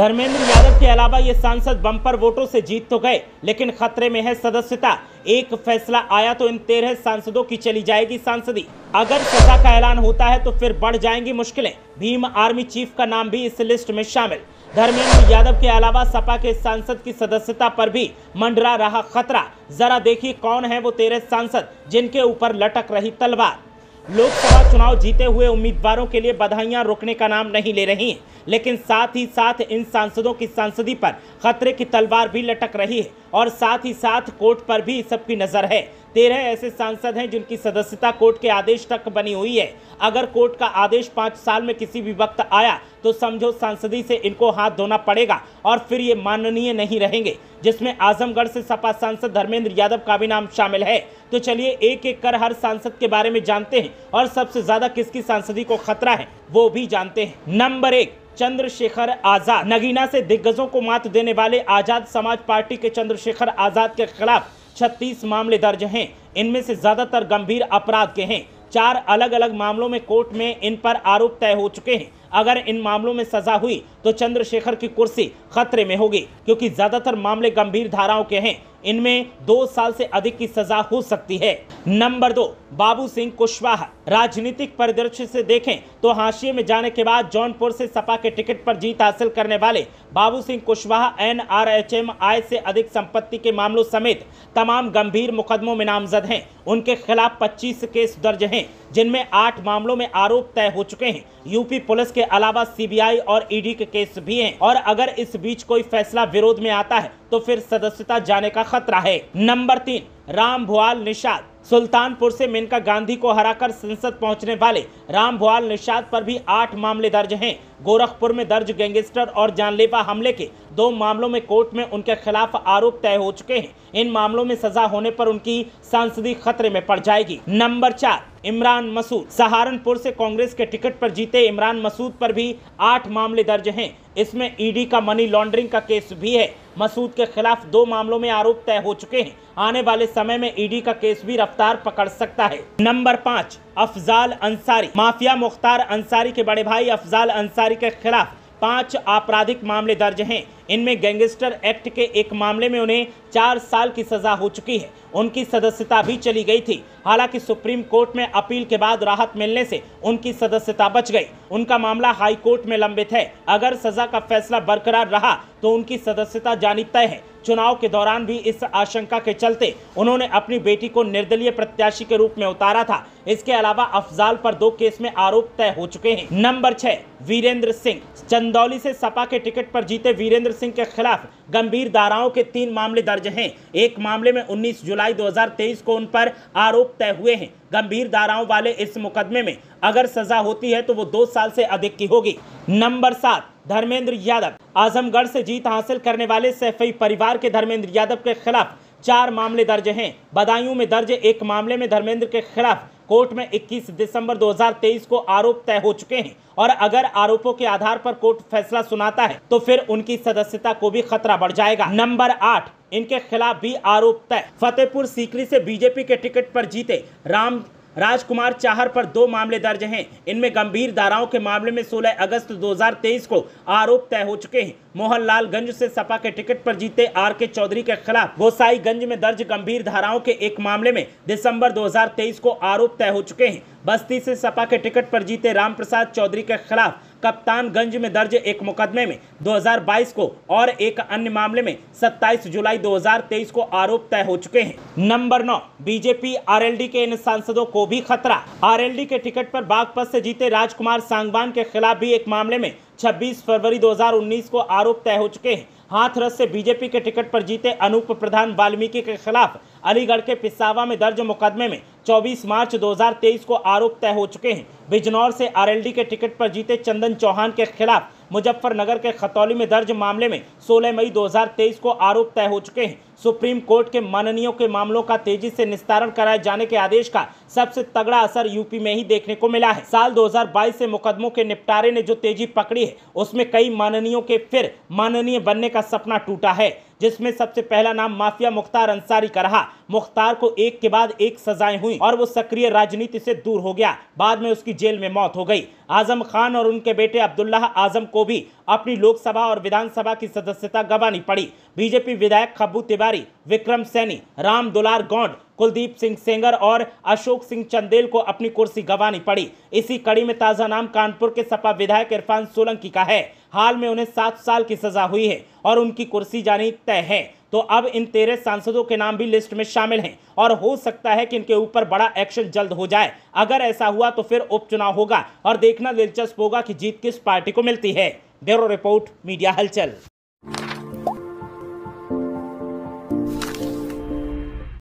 धर्मेंद्र यादव के अलावा ये सांसद बम्पर वोटों से जीत तो गए, लेकिन खतरे में है सदस्यता। एक फैसला आया तो इन 13 सांसदों की चली जाएगी सांसदी। अगर सजा का ऐलान होता है तो फिर बढ़ जाएंगी मुश्किलें। भीम आर्मी चीफ का नाम भी इस लिस्ट में शामिल। धर्मेंद्र यादव के अलावा सपा के सांसद की सदस्यता पर भी मंडरा रहा खतरा। जरा देखिए कौन है वो 13 सांसद जिनके ऊपर लटक रही तलवार। लोकसभा चुनाव जीते हुए उम्मीदवारों के लिए बधाइयां रुकने का नाम नहीं ले रही हैं, लेकिन साथ ही साथ इन सांसदों की सांसदी पर खतरे की तलवार भी लटक रही है और साथ ही साथ कोर्ट पर भी सबकी नजर है। 13 ऐसे सांसद हैं जिनकी सदस्यता कोर्ट के आदेश तक बनी हुई है। अगर कोर्ट का आदेश 5 साल में किसी भी वक्त आया तो समझो सांसदी से इनको हाथ धोना पड़ेगा और फिर ये माननीय नहीं रहेंगे, जिसमें आजमगढ़ से सपा सांसद धर्मेंद्र यादव का भी नाम शामिल है। तो चलिए एक एक कर हर सांसद के बारे में जानते हैं और सबसे ज्यादा किसकी सांसदी को खतरा है वो भी जानते हैं। नंबर 1, चंद्रशेखर आजाद। नगीना से दिग्गजों को मात देने वाले आजाद समाज पार्टी के चंद्रशेखर आजाद के खिलाफ 36 मामले दर्ज हैं। इनमें से ज्यादातर गंभीर अपराध के हैं। 4 अलग अलग मामलों में कोर्ट में इन पर आरोप तय हो चुके हैं। अगर इन मामलों में सजा हुई तो चंद्रशेखर की कुर्सी खतरे में होगी, क्योंकि ज्यादातर मामले गंभीर धाराओं के हैं। इनमें 2 साल से अधिक की सजा हो सकती है। नंबर 2, बाबू सिंह कुशवाहा। राजनीतिक परिदृश्य से देखें तो हाशिए में जाने के बाद जौनपुर से सपा के टिकट पर जीत हासिल करने वाले बाबू सिंह कुशवाहा NRHM आय से अधिक संपत्ति के मामलों समेत तमाम गंभीर मुकदमों में नामजद हैं। उनके खिलाफ 25 केस दर्ज हैं, जिनमें 8 मामलों में आरोप तय हो चुके हैं। यूपी पुलिस के अलावा CBI और ED के केस भी हैं और अगर इस बीच कोई फैसला विरोध में आता है तो फिर सदस्यता जाने का खतरा है। नंबर 3, रामभुआल निषाद। सुल्तानपुर से मेनका गांधी को हराकर संसद पहुंचने वाले रामभुआल निषाद पर भी 8 मामले दर्ज हैं। गोरखपुर में दर्ज गैंगस्टर और जानलेवा हमले के 2 मामलों में कोर्ट में उनके खिलाफ आरोप तय हो चुके हैं। इन मामलों में सजा होने पर उनकी सांसदी खतरे में पड़ जाएगी। नंबर 4, इमरान मसूद। सहारनपुर से कांग्रेस के टिकट पर जीते इमरान मसूद पर भी 8 मामले दर्ज हैं। इसमें ED का मनी लॉन्ड्रिंग का केस भी है। मसूद के खिलाफ 2 मामलों में आरोप तय हो चुके हैं। आने वाले समय में ED का केस भी रफ्तार पकड़ सकता है। नंबर 5, अफजाल अंसारी। माफिया मुख्तार अंसारी के बड़े भाई अफजाल अंसारी के खिलाफ 5 आपराधिक मामले दर्ज हैं। इनमें गैंगस्टर एक्ट के एक मामले में उन्हें 4 साल की सजा हो चुकी है। उनकी सदस्यता भी चली गई थी। हालांकि सुप्रीम कोर्ट में अपील के बाद राहत मिलने से उनकी सदस्यता बच गई। उनका मामला हाई कोर्ट में लंबित है। अगर सजा का फैसला बरकरार रहा तो उनकी सदस्यता जानी तय है। चुनाव के दौरान भी इस आशंका के चलते उन्होंने अपनी बेटी को निर्दलीय प्रत्याशी के रूप में उतारा था। इसके अलावा अफजाल पर 2 केस में आरोप तय हो चुके हैं। नंबर 6, वीरेंद्र सिंह। चंदौली से सपा के टिकट पर जीते वीरेंद्र सिंह के खिलाफ गंभीर धाराओं के 3 मामले दर्ज हैं। एक मामले में 19 जुलाई 2023 को उन पर आरोप तय हुए हैं। गंभीर धाराओं वाले इस मुकदमे में अगर सजा होती है तो वो 2 साल से अधिक की होगी। नंबर 7, धर्मेंद्र यादव। आजमगढ़ से जीत हासिल करने वाले सैफई परिवार के धर्मेंद्र यादव के खिलाफ 4 मामले दर्ज हैं। बदायूं में दर्ज एक मामले में धर्मेंद्र के खिलाफ कोर्ट में 21 दिसंबर 2023 को आरोप तय हो चुके हैं और अगर आरोपों के आधार पर कोर्ट फैसला सुनाता है तो फिर उनकी सदस्यता को भी खतरा बढ़ जाएगा। नंबर 8, इनके खिलाफ भी आरोप तय। फतेहपुर सीकरी से बीजेपी के टिकट पर जीते राजकुमार चाहर पर 2 मामले दर्ज हैं। इनमें गंभीर धाराओं के मामले में 16 अगस्त 2023 को आरोप तय हो चुके हैं। मोहनलालगंज से सपा के टिकट पर जीते RK चौधरी के खिलाफ गोसाईगंज में दर्ज गंभीर धाराओं के एक मामले में दिसंबर 2023 को आरोप तय हो चुके हैं। बस्ती से सपा के टिकट पर जीते रामप्रसाद चौधरी के खिलाफ कप्तानगंज में दर्ज एक मुकदमे में 2022 को और एक अन्य मामले में 27 जुलाई 2023 को आरोप तय हो चुके हैं। नंबर 9, बीजेपी RLD के इन सांसदों को भी खतरा। RLD के टिकट पर बागपत से जीते राजकुमार सांगवान के खिलाफ भी एक मामले में 26 फरवरी 2019 को आरोप तय हो चुके हैं। हाथरस से बीजेपी के टिकट पर जीते अनूप प्रधान वाल्मीकि के खिलाफ अलीगढ़ के पिसावा में दर्ज मुकदमे में 24 मार्च 2023 को आरोप तय हो चुके हैं। बिजनौर से RLD के टिकट पर जीते चंदन चौहान के खिलाफ मुजफ्फरनगर के खतौली में दर्ज मामले में 16 मई 2023 को आरोप तय हो चुके हैं। सुप्रीम कोर्ट के माननीयों के मामलों का तेजी से निस्तारण कराए जाने के आदेश का सबसे तगड़ा असर यूपी में ही देखने को मिला है। साल 2022 से मुकदमों के निपटारे ने जो तेजी पकड़ी है, उसमें कई माननीयों के फिर माननीय बनने का सपना टूटा है, जिसमें सबसे पहला नाम माफिया मुख्तार अंसारी का रहा। मुख्तार को एक के बाद एक सजाएं हुई और वो सक्रिय राजनीति से दूर हो गया। बाद में उसकी जेल में मौत हो गई। आजम खान और उनके बेटे अब्दुल्लाह आजम को भी अपनी लोकसभा और विधानसभा की सदस्यता गंवानी पड़ी। बीजेपी विधायक खब्बू तिवारी, विक्रम सैनी, राम दुलार गौंड, कुलदीप सिंह सेंगर और अशोक सिंह चंदेल को अपनी कुर्सी गंवानी पड़ी। इसी कड़ी में ताजा नाम कानपुर के सपा विधायक इरफान सोलंकी का है। हाल में उन्हें 7 साल की सजा हुई है और उनकी कुर्सी जानी तय है। तो अब इन 13 सांसदों के नाम भी लिस्ट में शामिल हैं और हो सकता है कि इनके ऊपर बड़ा एक्शन जल्द हो जाए। अगर ऐसा हुआ तो फिर उपचुनाव होगा और देखना दिलचस्प होगा कि जीत किस पार्टी को मिलती है। ब्यूरो रिपोर्ट, मीडिया हलचल।